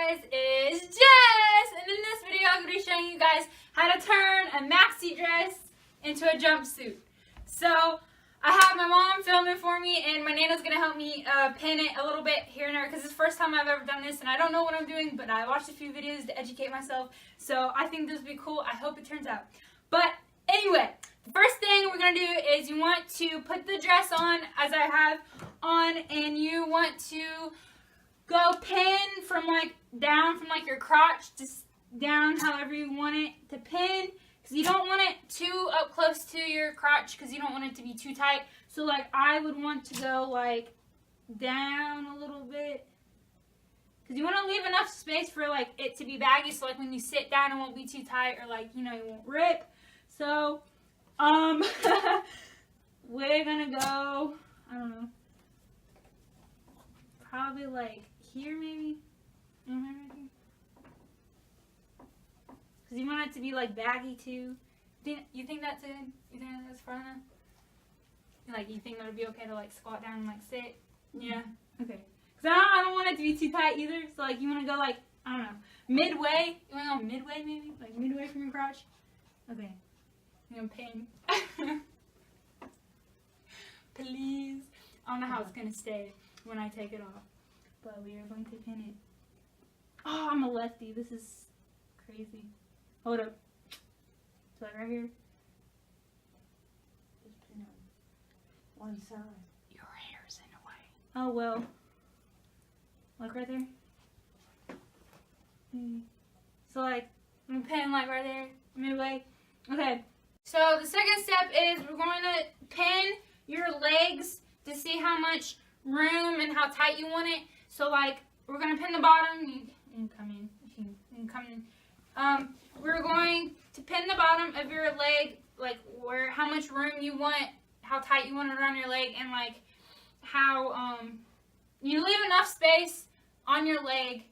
guys, it's Jess, and in this video I'm going to be showing you guys how to turn a maxi dress into a jumpsuit. So I have my mom filming for me, and my Nana's going to help me pin it a little bit here and there because it's the first time I've ever done this and I don't know what I'm doing, but I watched a few videos to educate myself, so I think this will be cool. I hope it turns out. But anyway, the first thing we're going to do is you want to put the dress on as I have on, and you want to go pin from down from your crotch, just down however you want it to pin, because you don't want it too up close to your crotch because you don't want it to be too tight. So I would want to go down a little bit, because you want to leave enough space for it to be baggy, so when you sit down it won't be too tight, or you won't rip. So we're gonna go, I don't know, probably here maybe, because you want it to be baggy too. You think that's good? You think that's far enough? You think that would be okay to squat down and sit? Yeah. Okay. Because I don't want it to be too tight either. So you want to go I don't know, midway. You want to go midway maybe, midway from your crotch. Okay. I'm gonna pin. Please. I don't know how it's gonna stay when I take it off, but we are going to pin it. Oh, I'm a lefty. This is crazy. Hold up. So right here. Just pin on one side. Your hair's in the way. Oh well. Look right there. So I'm gonna pin right there, midway. Okay. So the second step is we're going to pin your legs to see how much room and how tight you want it. So we're going to pin the bottom. You can come in. If you can come in. We're going to pin the bottom of your leg, how much room you want, how tight you want it around your leg, and how you leave enough space on your leg,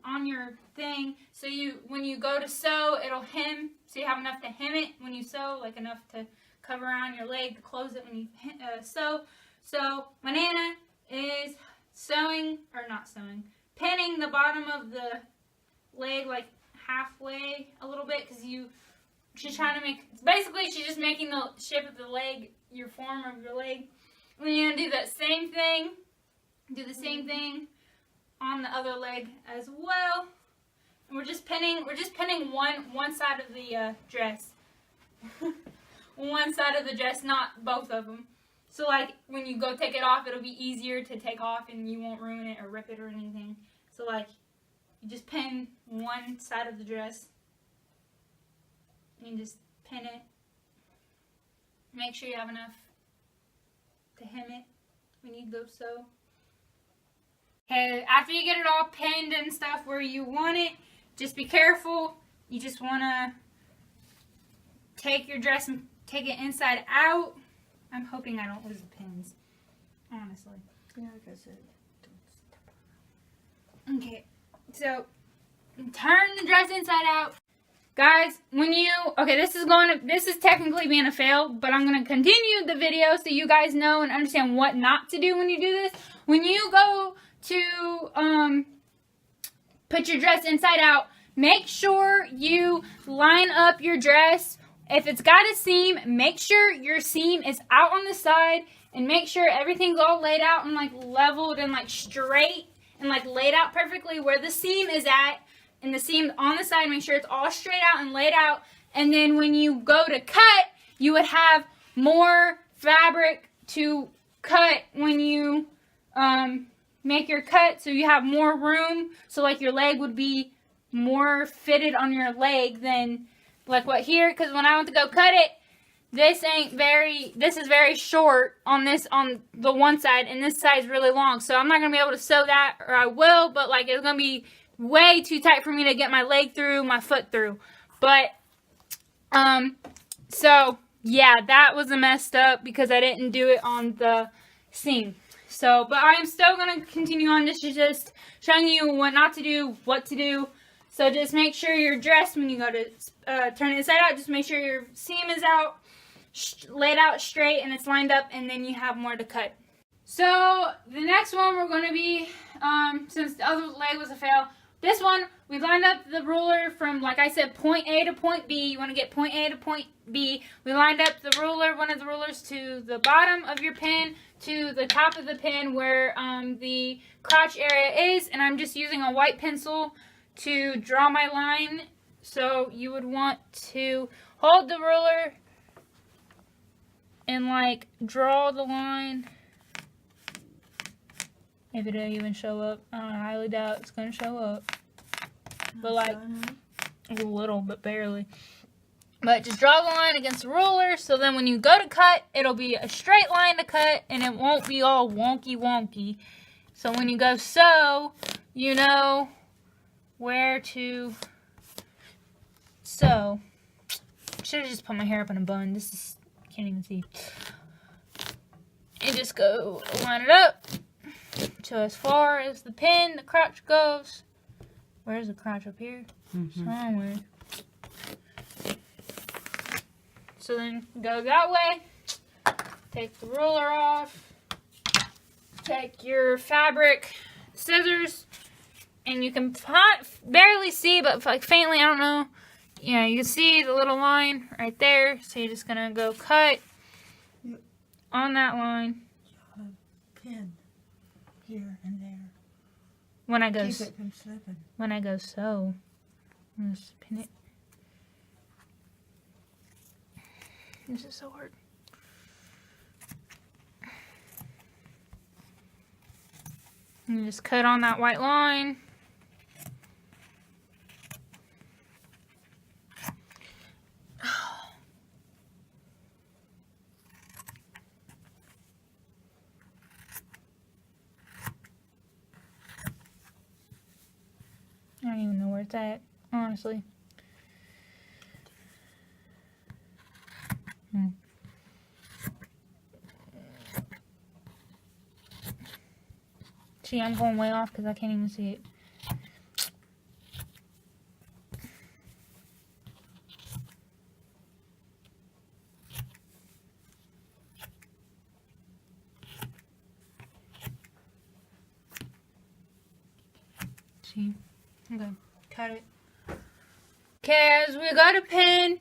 on your thing, so when you go to sew, it'll hem, so you have enough to hem it when you sew, enough to cover around your leg to close it when you sew. So my Nana is pinning the bottom of the leg halfway a little bit, because she's trying to she's just making the shape of the leg, your form of your leg. And then you're gonna do the same thing on the other leg as well. And we're just pinning one side of the dress. One side of the dress, not both of them. So when you go take it off, it'll be easier to take off and you won't ruin it or rip it or anything. So you just pin one side of the dress. You just pin it. Make sure you have enough to hem it when you go sew. Okay, after you get it all pinned and stuff where you want it, just be careful. You just want to take your dress and take it inside out. I'm hoping I don't lose the pins, honestly. Yeah, like I said, don't step on them. Okay, so turn the dress inside out. Guys, this is technically being a fail, but I'm going to continue the video so you guys know and understand what not to do when you do this. When you go to put your dress inside out, make sure you line up your dress. If it's got a seam, make sure your seam is out on the side, and make sure everything's all laid out and leveled and straight and laid out perfectly where the seam is at. And the seam on the side, make sure it's all straight out and laid out. And then when you go to cut, you would have more fabric to cut when you make your cut, so you have more room. So your leg would be more fitted on your leg than what here. Because when I went to go cut it, this is very short on the one side, and this side is really long. So I'm not gonna be able to sew that, or I will, but it's gonna be way too tight for me to get my leg through, my foot through. But so yeah, that was messed up because I didn't do it on the seam. So, but I am still going to continue on. This is just showing you what not to do, what to do. So just make sure your dress, when you go to turn it inside out, just make sure your seam is out, laid out straight, and it's lined up, and then you have more to cut. So the next one we're going to be, since the other leg was a fail, this one, we lined up the ruler from, like I said, point A to point B. You want to get point A to point B. We lined up the ruler, one of the rulers, to the bottom of your pin, to the top of the pin where the crotch area is. And I'm just using a white pencil to draw my line. So you would want to hold the ruler and like draw the line. If it'll even show up, I highly doubt it's gonna show up. But like a little, but barely. But just draw the line against the ruler, so then when you go to cut, it'll be a straight line to cut, and it won't be all wonky. So when you go sew, you know where to sew. Should have just put my hair up in a bun. This is, can't even see. And just go line it up. So as far as the pin, the crotch goes. Where's the crotch? Up here? Somewhere. So then go that way. Take the ruler off. Take your fabric scissors. And you can barely see, but like faintly, I don't know. Yeah, you can see the little line right there. So you're just going to go cut on that line. Pin here and there. When I go, Keep it from slipping. When I go sew, I'm just pin it. This is so hard. And you just cut on that white line. I don't even know where it's at, honestly. See, I'm going way off because I can't even see it. See? Okay, cut it. Okay, as we go to pin,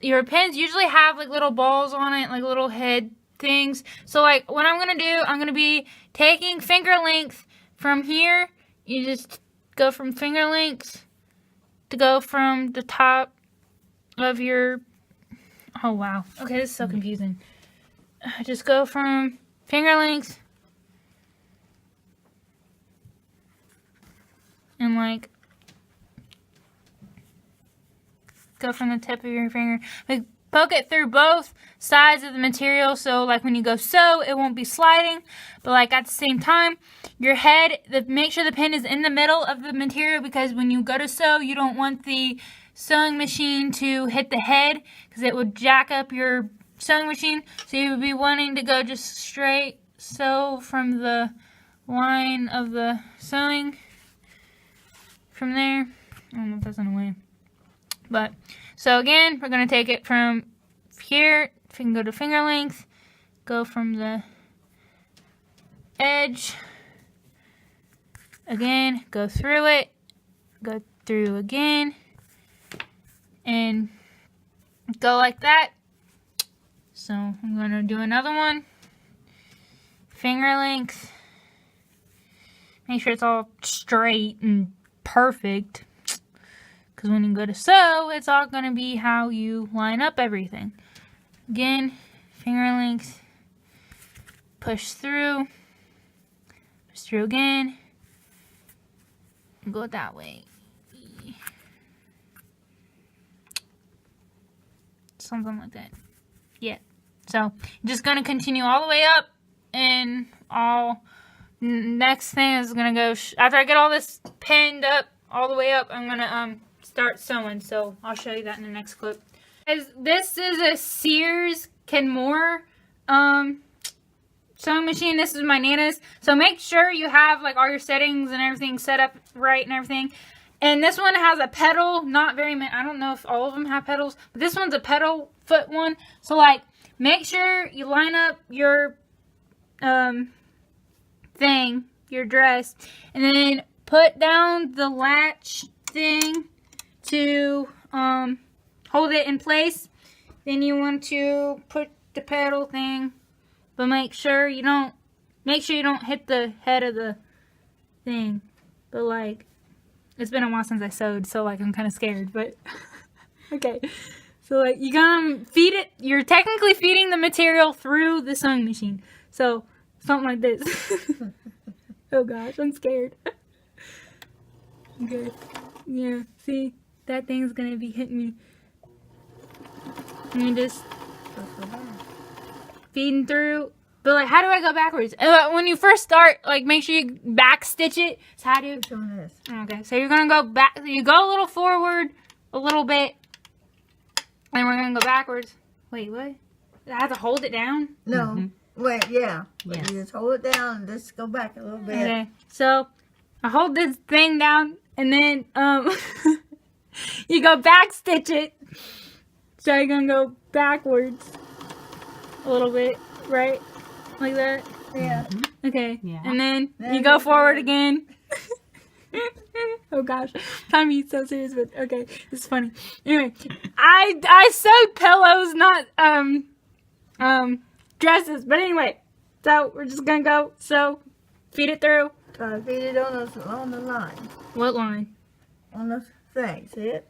your pins usually have like little balls on it, like little head things. So like what I'm going to do, I'm going to be taking finger length from here. You just go from finger length to go from the top of your, oh wow. Okay, this is so confusing. Just go from finger length and like go from the tip of your finger. Like poke it through both sides of the material, so like when you go sew, it won't be sliding. But like at the same time, your head, make sure the pin is in the middle of the material, because when you go to sew, you don't want the sewing machine to hit the head, because it would jack up your sewing machine. So you would be wanting to go just straight sew from the line of the sewing. From there, I don't know if that's in the way. But, so again, we're going to take it from here, if you can go to finger length, go from the edge, again, go through it, go through again, and go like that. So, I'm going to do another one, finger length, make sure it's all straight and perfect. Because when you go to sew, it's all going to be how you line up everything. Again, finger length, push through again, and go that way. Something like that. Yeah. So, just going to continue all the way up, and next thing is going to go, after I get all this pinned up, all the way up, I'm going to, start sewing, so I'll show you that in the next clip. As this is a Sears Kenmore sewing machine. This is my Nana's, so make sure you have like all your settings and everything set up right and everything. And this one has a pedal, not very many, I don't know if all of them have pedals, but this one's a pedal foot one. So like make sure you line up your thing, your dress, and then put down the latch thing to hold it in place. Then you want to put the pedal thing, but make sure you don't hit the head of the thing. But like, it's been a while since I sewed, so like I'm kind of scared. But okay, so like you gonna feed it. You're technically feeding the material through the sewing machine. So something like this. Oh gosh, I'm scared. Okay, yeah. See, that thing's gonna be hitting me. And you just feeding through. But like, how do I go backwards? When you first start, like, make sure you back stitch it. So how do you? Okay, so you're gonna go back. You go a little forward, a little bit, and we're gonna go backwards. Wait, what? I have to hold it down? No. Mm-hmm. Wait, yeah. Yes. You just hold it down and just go back a little bit. Okay, so I hold this thing down, and then you go back stitch it. So you're gonna go backwards a little bit, right? Like that? Yeah. Okay. Yeah. And then Then you go go forward forward. again. Oh gosh. Trying to be so serious, but okay. It's funny. Anyway, I sewed pillows, not dresses. But anyway, so we're just gonna go sew, feed it through. Try to feed it on the line. What line? On the thing. See it?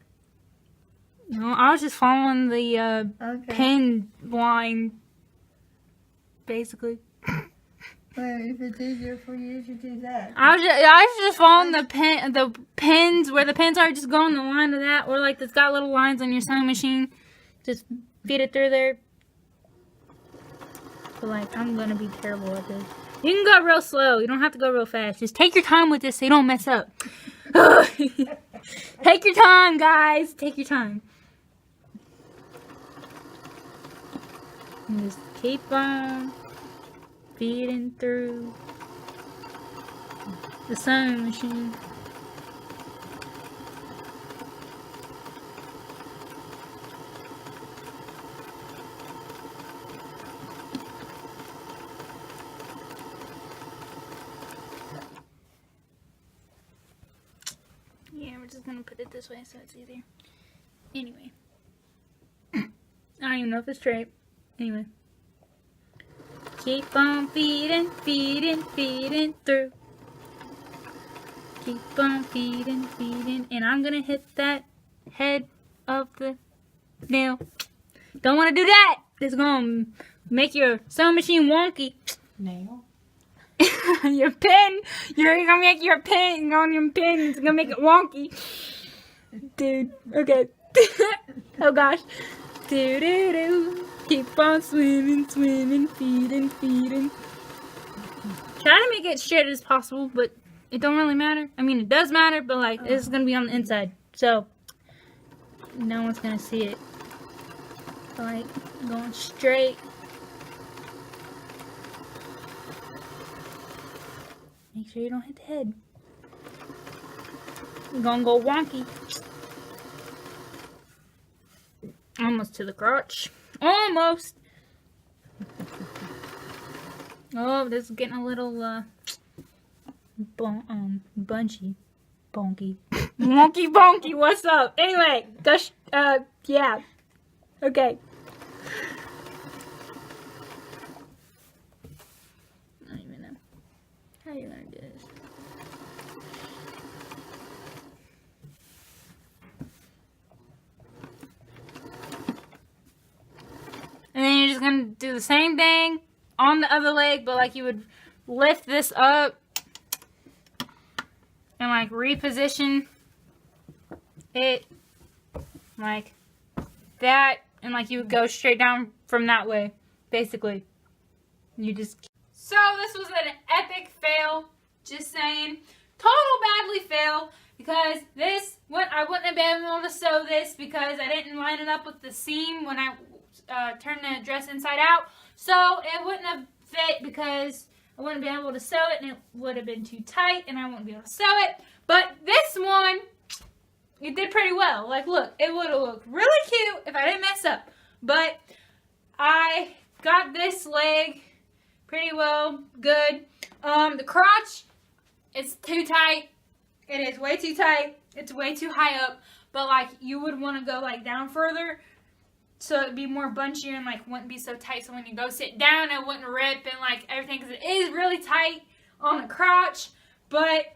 No, I was just following the Okay. pin line, basically. Well, if it's easier for you, you should do that. I was just following the pins where the pins are. Just go on the line of that, or like it's got little lines on your sewing machine. Just feed it through there. But like, I'm gonna be terrible at this. You can go real slow. You don't have to go real fast. Just take your time with this so you don't mess up. Take your time, guys. Take your time. And just keep on feeding through the sewing machine. Yeah, we're just gonna put it this way so it's easier. Anyway. I don't even know if it's straight. Anyway. Keep on feeding, feeding, feeding through. Keep on feeding, feeding. And I'm gonna hit that head of the nail. Don't wanna do that! It's gonna make your sewing machine wonky. Nail. Your pin! You're gonna make your pin on your pin. It's gonna make it wonky. Dude, okay. Oh gosh. Do do do. Keep on swimming, swimming, feeding, feeding. Try to make it straight as possible, but it don't really matter. I mean, it does matter, but like, it's gonna be on the inside, so no one's gonna see it. Like, going straight. Make sure you don't hit the head. You're gonna go wonky. Almost to the crotch. Almost. Oh, this is getting a little bunchy, bonky, wonky, bonky. What's up? Anyway, gush. Yeah. Okay. I don't even know how you're gonna do this. And then you're just gonna do the same thing on the other leg, but like you would lift this up and like reposition it like that, and like you would go straight down from that way, basically. You just. So this was an epic fail, just saying. Total badly fail, because I wouldn't have been able to sew this because I didn't line it up with the seam when I turned the dress inside out. So it wouldn't have fit because I wouldn't be able to sew it, and it would have been too tight and I wouldn't be able to sew it. But this one, it did pretty well. Like, look, it would have looked really cute if I didn't mess up. But I got this leg pretty well good. The crotch, it's too tight. It is way too tight. It's way too high up. But like you would want to go like down further, so it'd be more bunchier and like wouldn't be so tight. So when you go sit down, it wouldn't rip and like everything. Because it is really tight on the crotch. But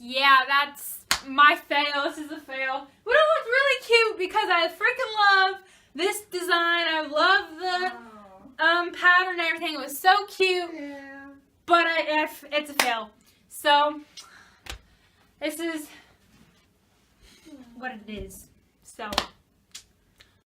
yeah, that's my fail. This is a fail. But it looks really cute because I freaking love this design. I love the pattern and everything. It was so cute. Yeah. But it's a fail. So this is what it is. So